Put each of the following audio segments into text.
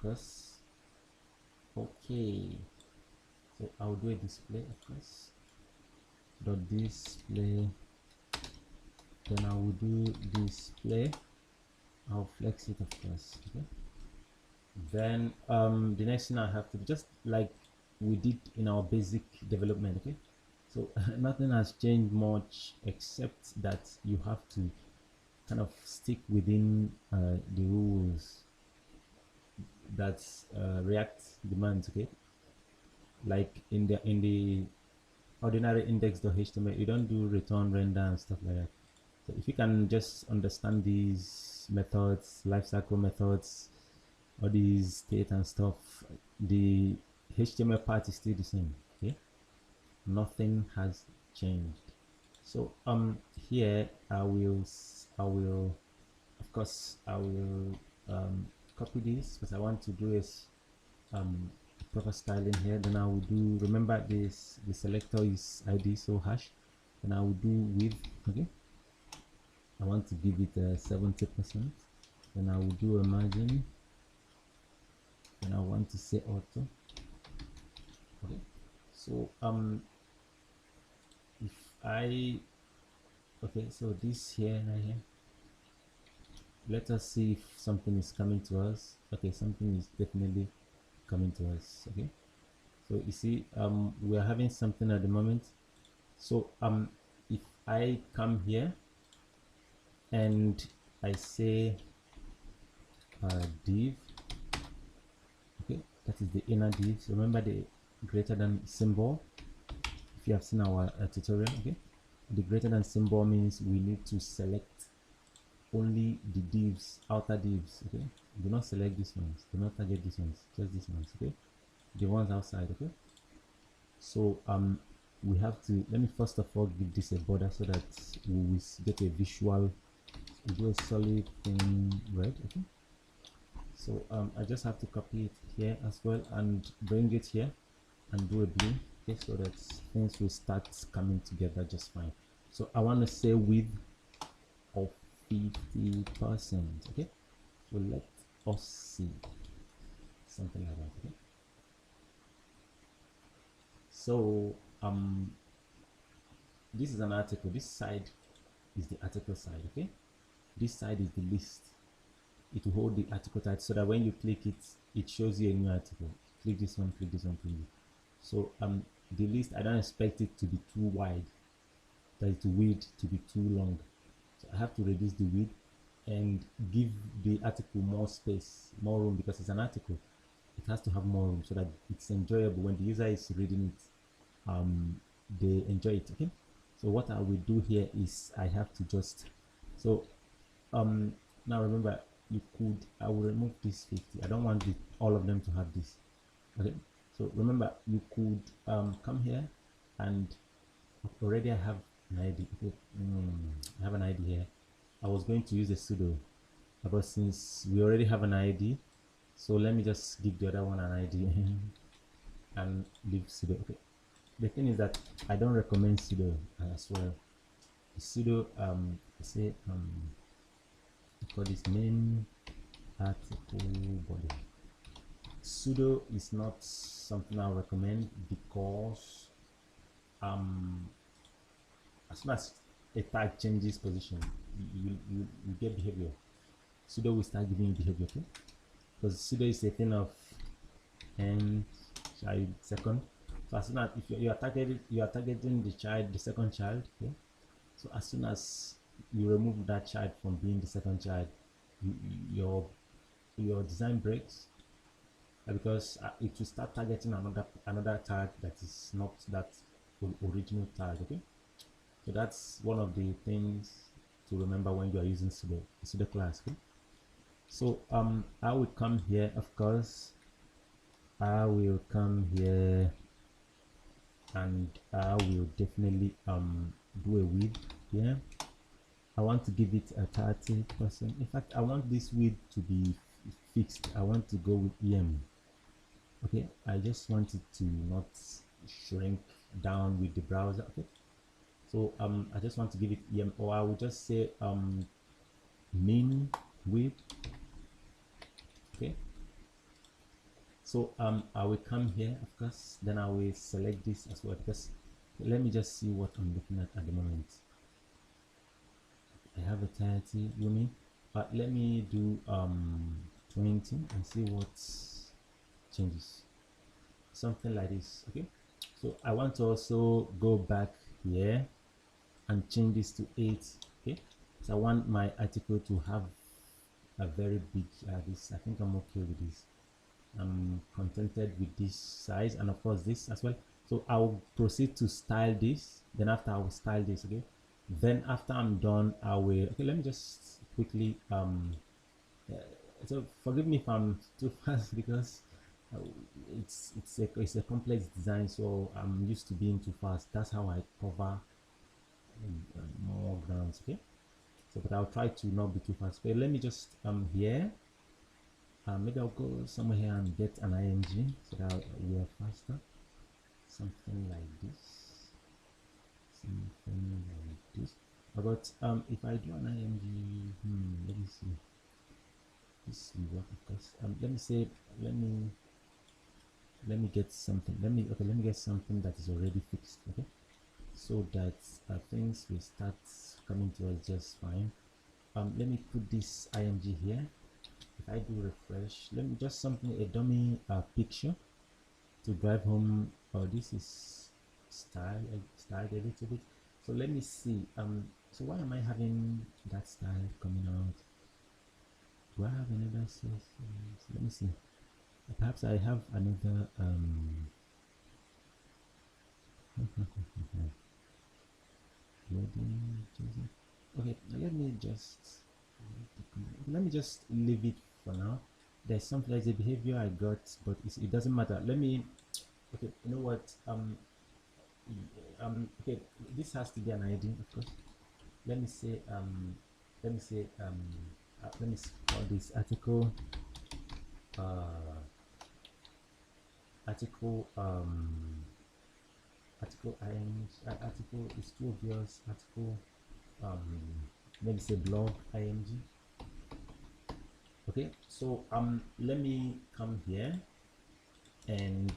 course. Okay, so I'll do a display, of course. Dot display. Then I will do display. I'll flex it, of course. Okay. Then the next thing I have to do, just like we did in our basic development. Okay. So nothing has changed much except that you have to kind of stick within the rules that React demands. Okay. Like in the ordinary index.html, you don't do return, render, and stuff like that. So if you can just understand these methods, lifecycle methods, all these state and stuff, the HTML part is still the same. Okay, nothing has changed. So here I will of course I will copy this because I want to do is proper styling here. Then I will do, remember this, the selector is id, so hash. Then I will do width. Okay, I want to give it 70%. Then I will do a margin. Then I want to say auto. Okay, so if I, okay, so this here, right here, let us see if something is coming to us. Okay, something is definitely coming to us. Okay, so you see we are having something at the moment. So if I come here and I say div, okay, that is the inner div. So remember the greater than symbol. If you have seen our tutorial, okay, the greater than symbol means we need to select only the divs, outer divs. Okay, do not select these ones, do not target these ones, just these ones. Okay, the ones outside. Okay, so we have to, let me first of all give this a border so that we will get a visual. We do a solid thing red. Okay, so I just have to copy it here as well and bring it here and do a blue. Okay, so that things will start coming together just fine. So I want to say width of 50%. Okay, so let us see something like that. Okay, so this is an article. This side is the article side. Okay, this side is the list. It will hold the article title so that when you click it, it shows you a new article. Click this one, click this one, click this. So the list, I don't expect it to be too wide, that is the width to be too long. So I have to reduce the width and give the article more space, more room, because it's an article. It has to have more room so that it's enjoyable when the user is reading it. They enjoy it. Okay, so what I will do here is I have to just, so now remember, you could, I will remove this 50. I don't want all of them to have this. Okay, so remember, you could come here and already I have an ID. Okay, I have an ID here. I was going to use a pseudo, but since we already have an ID, so let me just give the other one an ID and leave pseudo. Okay, the thing is that I don't recommend pseudo as well. The pseudo say call this main article body. Pseudo is not something I recommend because as soon as a tag changes position, you get behavior. Pseudo will start giving you behavior. Okay, because pseudo is a thing of n child second. So as soon as if you are targeting the child, the second child. Okay, so as soon as you remove that child from being the second child, your design breaks, because it will start targeting another tag that is not that original tag. Okay, so that's one of the things to remember when you are using pseudo class. Okay, so I will come here, of course. I will come here and I will definitely do a width here. I want to give it a 30%. In fact, I want this width to be fixed. I want to go with EM. Okay, I just want it to not shrink down with the browser. Okay, so I just want to give it EM, or I will just say min width. Okay, So I will come here, of course, then I will select this as well, because let me just see what I'm looking at the moment. I have a 30, you mean? But let me do 20 and see what changes. Something like this. Okay, so I want to also go back here and change this to 8. Okay, so I want my article to have a very big this. I think I'm okay with this. I'm contented with this size, and of course this as well. So I'll proceed to style this, then after I will style this. Okay, then after I'm done I will, okay, let me just quickly uh, so forgive me if I'm too fast, because uh, it's a complex design, so I'm used to being too fast. That's how I cover more grounds. Okay, so but I'll try to not be too fast. Okay, let me just here maybe I'll go somewhere here and get an img so that we are faster. Something like this, something like this. But if I do an img, let me see, this will work, of course. Let me say, let me get something, let me get something that is already fixed. Okay, so that things will start coming to us just fine. Let me put this img here. If I do refresh, let me just something, a dummy picture to drive home. Oh, this is styled a little bit. So let me see. So why am I having that style coming out? Do I have another source? Let me see. Perhaps I have another okay, let me just leave it for now. There's a behavior I got, but it doesn't matter. Let me, okay, you know what, okay, this has to be an ID, of course. Let me say let me say let me call this article article article article is too obvious. Article let me say blog img. Okay, so let me come here and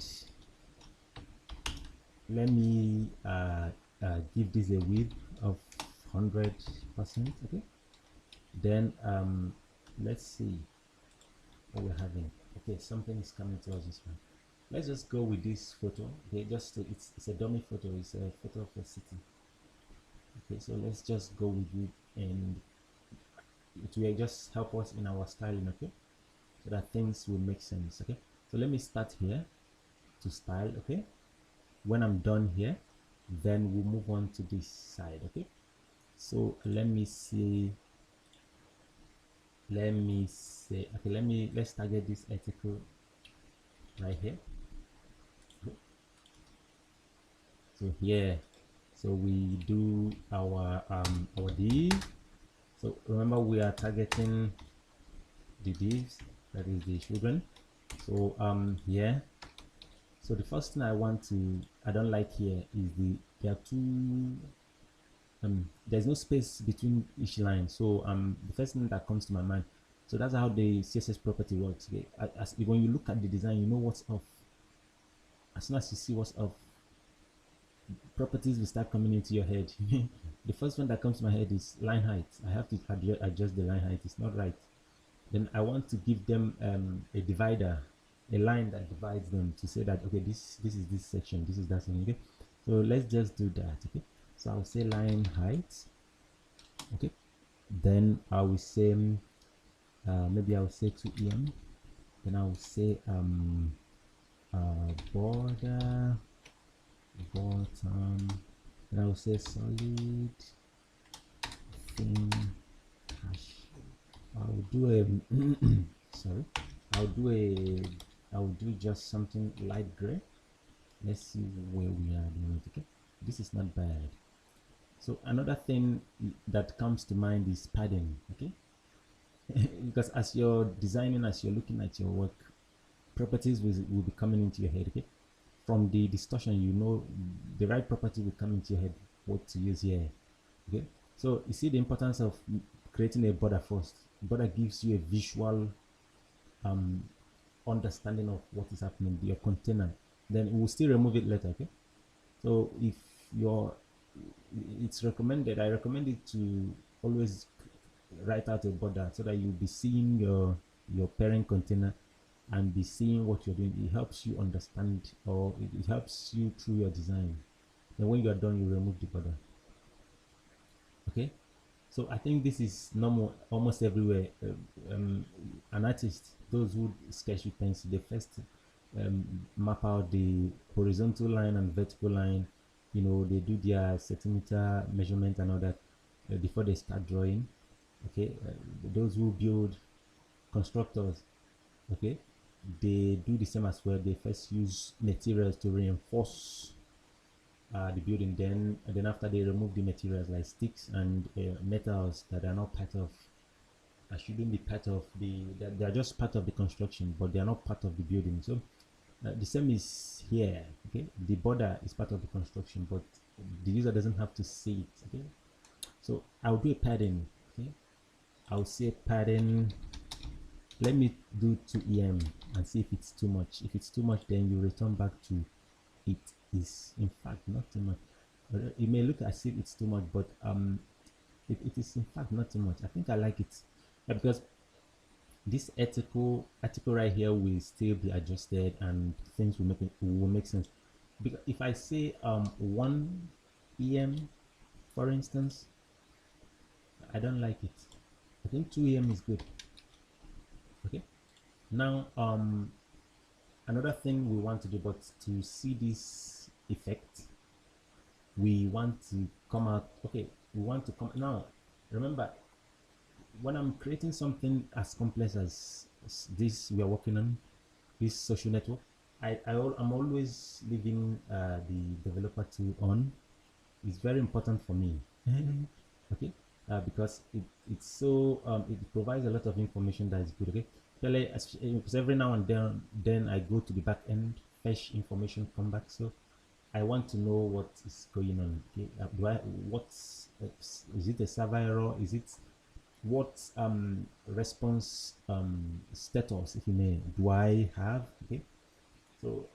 let me give this a width of 100%. Okay, then let's see what we're having. Okay, something is coming to us this one. Let's just go with this photo. Okay, just it's a dummy photo. It's a photo of a city. Okay, so let's just go with it, and it will just help us in our styling. Okay, so that things will make sense. Okay, so let me start here to style. Okay, when I'm done here, then we'll move on to this side. Okay, so let me see, okay, let's target this article right here. So here, so we do our div. So remember, we are targeting the divs, that is the children. So here, so the first thing I don't like here is there are two there's no space between each line. So the first thing that comes to my mind, so that's how the css property works. Okay, when you look at the design, you know what's off. As soon as you see what's off, properties will start coming into your head. The first one that comes to my head is line height. I have to adjust the line height. It's not right. Then I want to give them a divider, a line that divides them, to say that okay, this is this section, this is that section. Okay, so let's just do that. Okay, so I'll say line height. Okay, then I will say maybe I'll say 2em. Then I will say border bottom, and I will say solid theme hash. I'll do a sorry, I'll do just something light gray. Let's see where we are doing it. Okay, this is not bad. So another thing that comes to mind is padding. Okay, because as you're designing, as you're looking at your work, properties will be coming into your head. Okay, from the distortion, you know the right property will come into your head, what to use here. Okay, so you see the importance of creating a border first. Border gives you a visual understanding of what is happening, your container, then we'll still remove it later. Okay, so if you're, it's recommended, I recommend it to always write out a border so that you'll be seeing your parent container and be seeing what you're doing. It helps you understand, or it helps you through your design. Then when you're done, you remove the border. Okay, so I think this is normal almost everywhere. An artist, those who sketch with pencil, they first map out the horizontal line and vertical line. You know, they do their centimeter measurement and all that before they start drawing. Okay, those who build, constructors, okay, they do the same as well. They first use materials to reinforce the building, then after they remove the materials like sticks and metals that are not part of, shouldn't be part of the, they are just part of the construction, but they are not part of the building. So the same is here. Okay, the border is part of the construction, but the user doesn't have to see it. Okay, so I'll do a padding. Okay, I'll say padding, let me do 2 em and see if it's too much. If it's too much, then you return back to it is in fact not too much. It may look as if it's too much, but it is in fact not too much. I think I like it because this article right here will still be adjusted and things will make sense. Because if I say 1 em, for instance, I don't like it. I think 2 em is good. Okay, now another thing we want to do, but to see this effect, we want to come out. Okay, we want to come now. Remember, when I'm creating something as complex as this we are working on, this social network, I'm always leaving the developer tool on. It's very important for me. Okay, because it's so it provides a lot of information that is good. Okay, because every now and then I go to the back end, fetch information, come back. So I want to know what is going on. Okay, what's is it a server error? Is it what response status, if you may, do I have? Okay, so